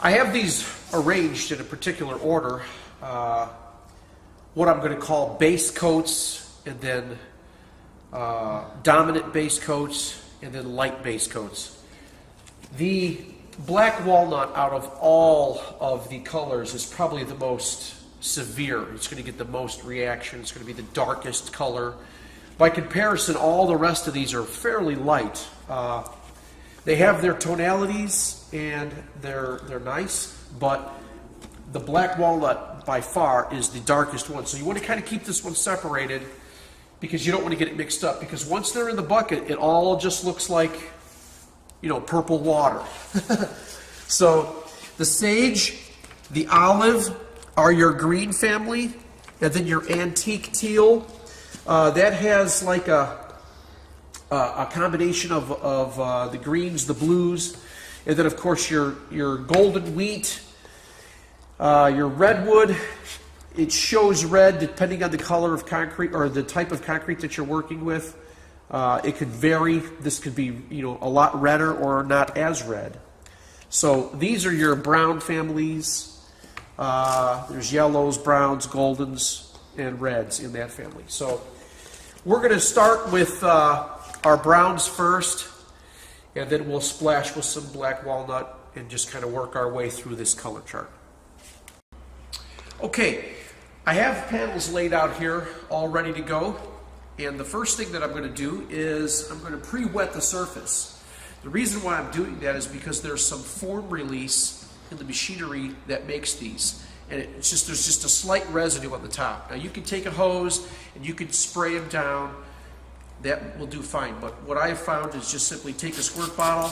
I have these arranged in a particular order. What I'm going to call base coats, and then dominant base coats, and then light base coats. The black walnut out of all of the colors is probably the most severe. It's going to get the most reaction. It's going to be the darkest color. By comparison, all the rest of these are fairly light. They have their tonalities and they're nice, but the black walnut by far is the darkest one. So you want to kind of keep this one separated because you don't want to get it mixed up, because once they're in the bucket, it all just looks like, you know, purple water. So the sage, the olive are your green family, and then your antique teal. That has like a combination of the greens, the blues, and then of course your golden wheat, your redwood. It shows red depending on the color of concrete or the type of concrete that you're working with. It could vary. This could be, you know, a lot redder or not as red. So these are your brown families. There's yellows, browns, goldens, and reds in that family. So we're going to start with our browns first, and then we'll splash with some black walnut and just kind of work our way through this color chart. Okay, I have panels laid out here all ready to go, and the first thing that I'm going to do is I'm going to pre-wet the surface. The reason why I'm doing that is because there's some form release in the machinery that makes these, and it's just, there's just a slight residue on the top. Now you can take a hose and you can spray them down. That will do fine, but what I have found is just simply take a squirt bottle,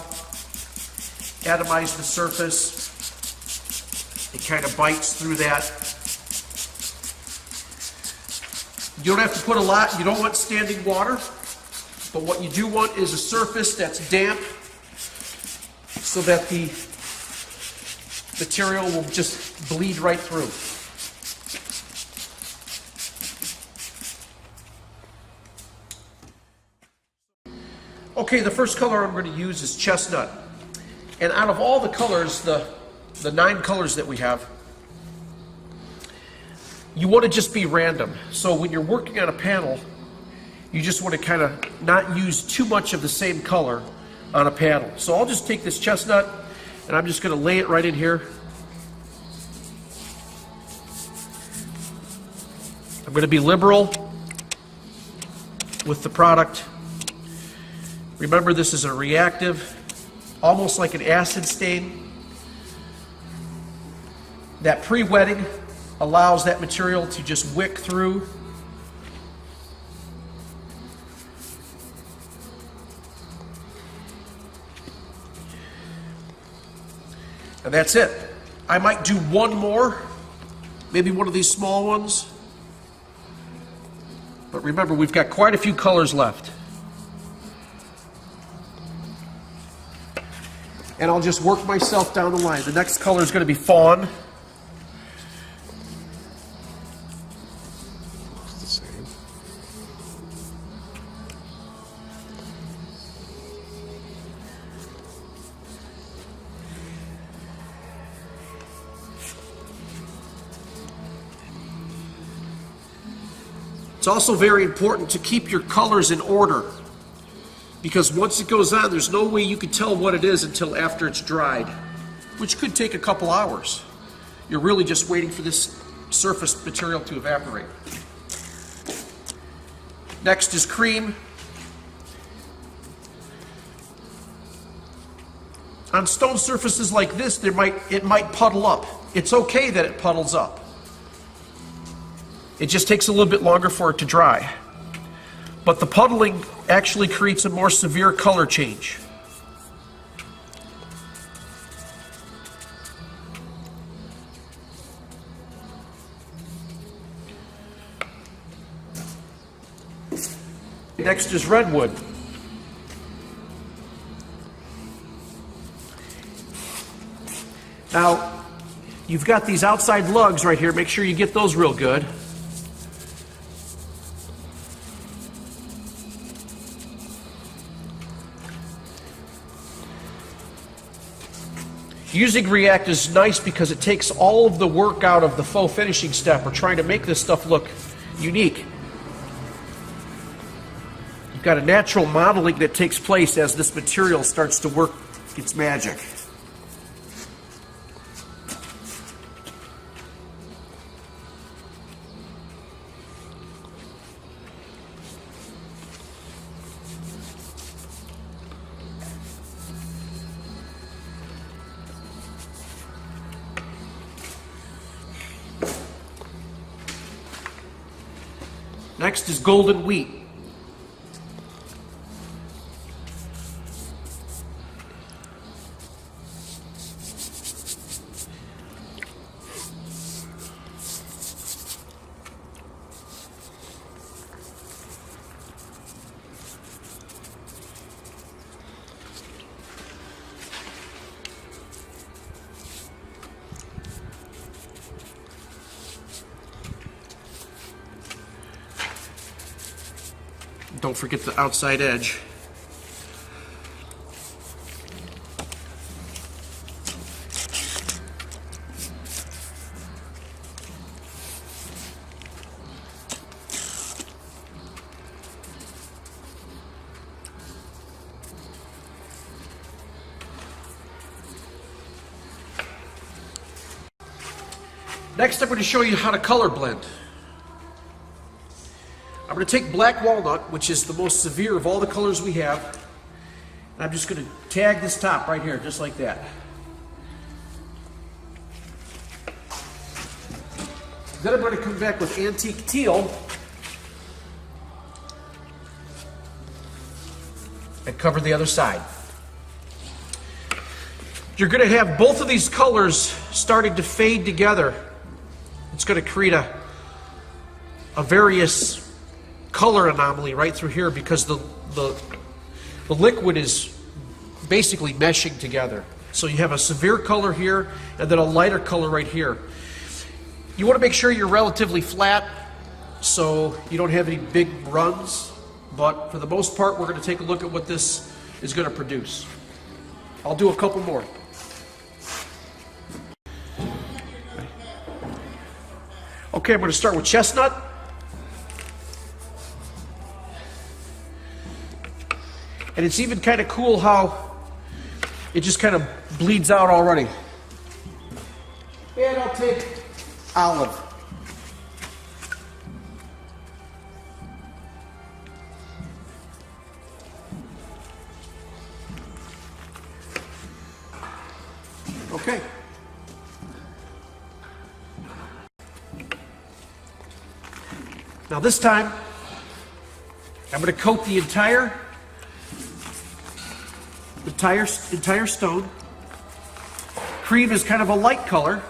atomize the surface. It kind of bites through that. You don't have to put a lot. You don't want standing water, but what you do want is a surface that's damp so that the material will just bleed right through. Okay, the first color I'm going to use is chestnut. And out of all the colors, the 9 colors that we have, you want to just be random. So when you're working on a panel, you just want to kind of not use too much of the same color on a panel. So I'll just take this chestnut and I'm just going to lay it right in here. I'm going to be liberal with the product. Remember, this is a reactive, almost like an acid stain. That pre-wetting allows that material to just wick through. And that's it. I might do one more, maybe one of these small ones. But remember, we've got quite a few colors left. And I'll just work myself down the line. The next color is going to be fawn. It's the same. It's also very important to keep your colors in order, because once it goes on, there's no way you can tell what it is until after it's dried, which could take a couple hours. You're really just waiting for this surface material to evaporate. Next is cream. On stone surfaces like this, it might puddle up. It's okay that it puddles up. It just takes a little bit longer for it to dry. But the puddling actually creates a more severe color change. Next is redwood. Now, you've got these outside lugs right here. Make sure you get those real good. Using React is nice because it takes all of the work out of the faux finishing step or trying to make this stuff look unique. You've got a natural modeling that takes place as this material starts to work its magic. Next is golden wheat. Don't forget the outside edge. Next, I'm going to show you how to color blend. I'm going to take black walnut, which is the most severe of all the colors we have, and I'm just going to tag this top right here, just like that. Then I'm going to come back with antique teal and cover the other side. You're going to have both of these colors starting to fade together. It's going to create a various color anomaly right through here because the liquid is basically meshing together. So you have a severe color here and then a lighter color right here. You want to make sure you're relatively flat so you don't have any big runs, but for the most part we're going to take a look at what this is going to produce. I'll do a couple more. Okay, I'm going to start with chestnut. And it's even kind of cool how it just kind of bleeds out already. And I'll take olive. Okay. Now this time, I'm going to coat the entire stone. Cream is kind of a light color.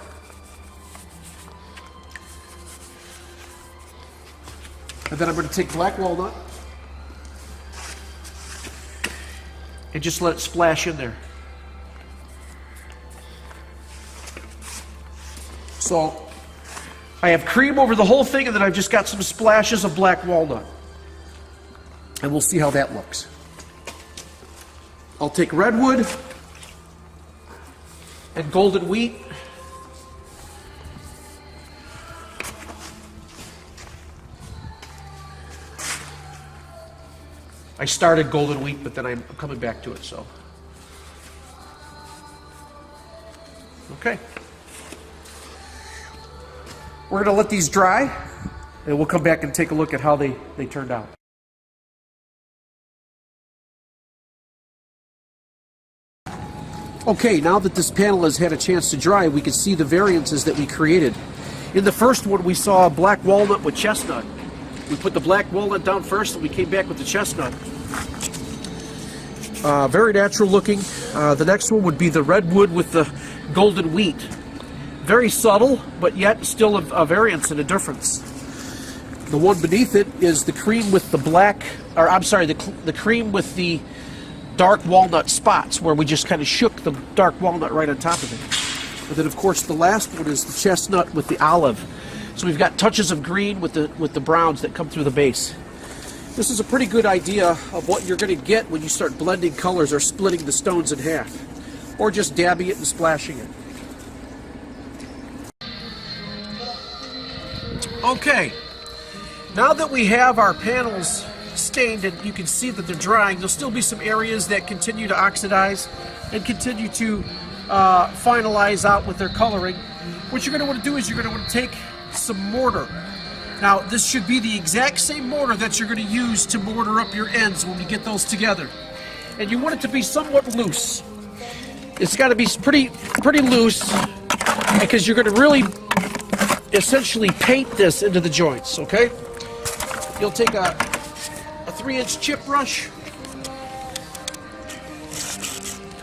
And then I'm going to take black walnut and just let it splash in there. So I have cream over the whole thing, and then I've just got some splashes of black walnut. And we'll see how that looks. I'll take redwood and golden wheat. I started golden wheat, but then I'm coming back to it, so. Okay. We're going to let these dry, and we'll come back and take a look at how they turned out. Okay, now that this panel has had a chance to dry, we can see the variances that we created. In the first one, we saw black walnut with chestnut. We put the black walnut down first, and we came back with the chestnut. Very natural looking. The next one would be the redwood with the golden wheat. Very subtle, but yet still a variance and a difference. The one beneath it is the cream with the black, or I'm sorry, the cream with the dark walnut spots, where we just kind of shook the dark walnut right on top of it. And then, of course, the last one is the chestnut with the olive. So we've got touches of green with the browns that come through the base. This is a pretty good idea of what you're going to get when you start blending colors or splitting the stones in half. or just dabbing it and splashing it. Okay, now that we have our panels stained and you can see that they're drying, there'll still be some areas that continue to oxidize and continue to finalize out with their coloring. What you're going to want to do is you're going to want to take some mortar. Now, this should be the exact same mortar that you're going to use to mortar up your ends when you get those together. And you want it to be somewhat loose. It's got to be pretty loose because you're going to really essentially paint this into the joints, okay? You'll take a 3-inch chip brush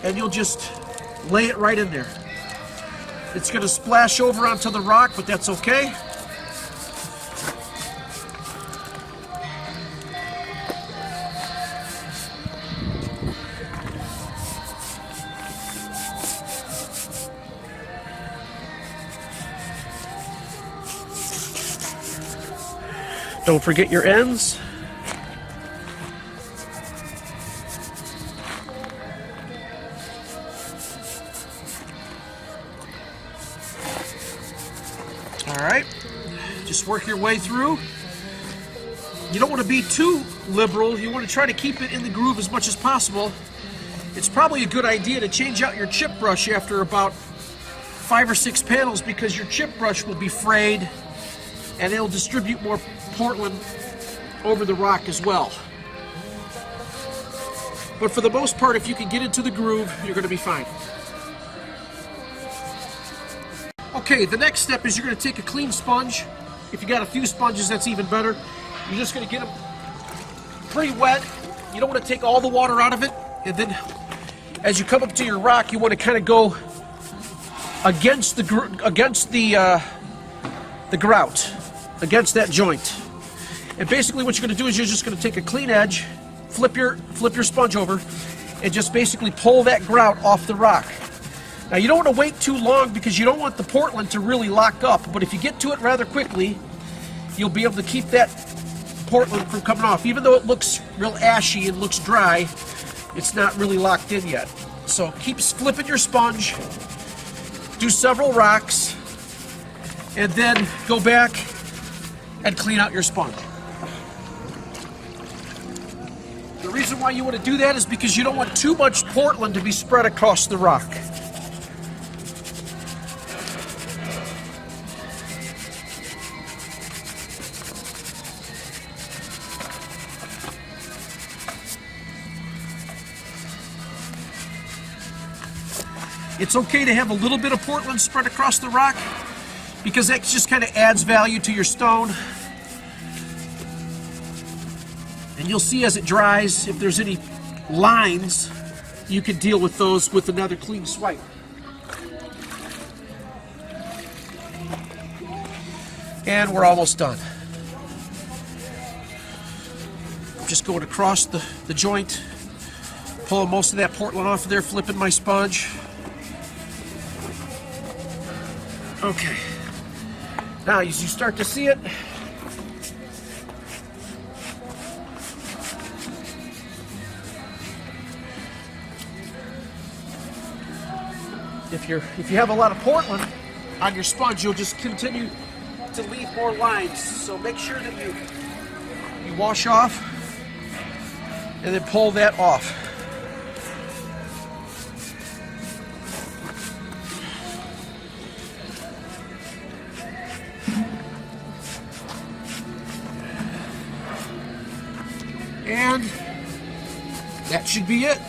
and you'll just lay it right in there. It's going to splash over onto the rock, but that's okay. Don't forget your ends. All right, just work your way through. You don't want to be too liberal. You want to try to keep it in the groove as much as possible. It's probably a good idea to change out your chip brush after about 5 or 6 panels because your chip brush will be frayed and it'll distribute more Portland over the rock as well. But for the most part, if you can get into the groove, you're going to be fine. Okay, the next step is you're going to take a clean sponge. If you got a few sponges, that's even better. You're just going to get them pretty wet. You don't want to take all the water out of it. And then as you come up to your rock, you want to kind of go against the grout, against that joint. And basically what you're going to do is you're just going to take a clean edge, flip your sponge over, and just basically pull that grout off the rock. Now you don't want to wait too long because you don't want the Portland to really lock up, but if you get to it rather quickly, you'll be able to keep that Portland from coming off. Even though it looks real ashy and looks dry, it's not really locked in yet. So keep flipping your sponge, do several rocks, and then go back and clean out your sponge. The reason why you want to do that is because you don't want too much Portland to be spread across the rock. It's okay to have a little bit of Portland spread across the rock because that just kind of adds value to your stone. And you'll see as it dries, if there's any lines, you can deal with those with another clean swipe. And we're almost done. Just going across the joint, pulling most of that Portland off of there, flipping my sponge. Okay. Now, as you start to see it, if you have a lot of Portland on your sponge, you'll just continue to leave more lines. So make sure that you wash off and then pull that off. And that should be it.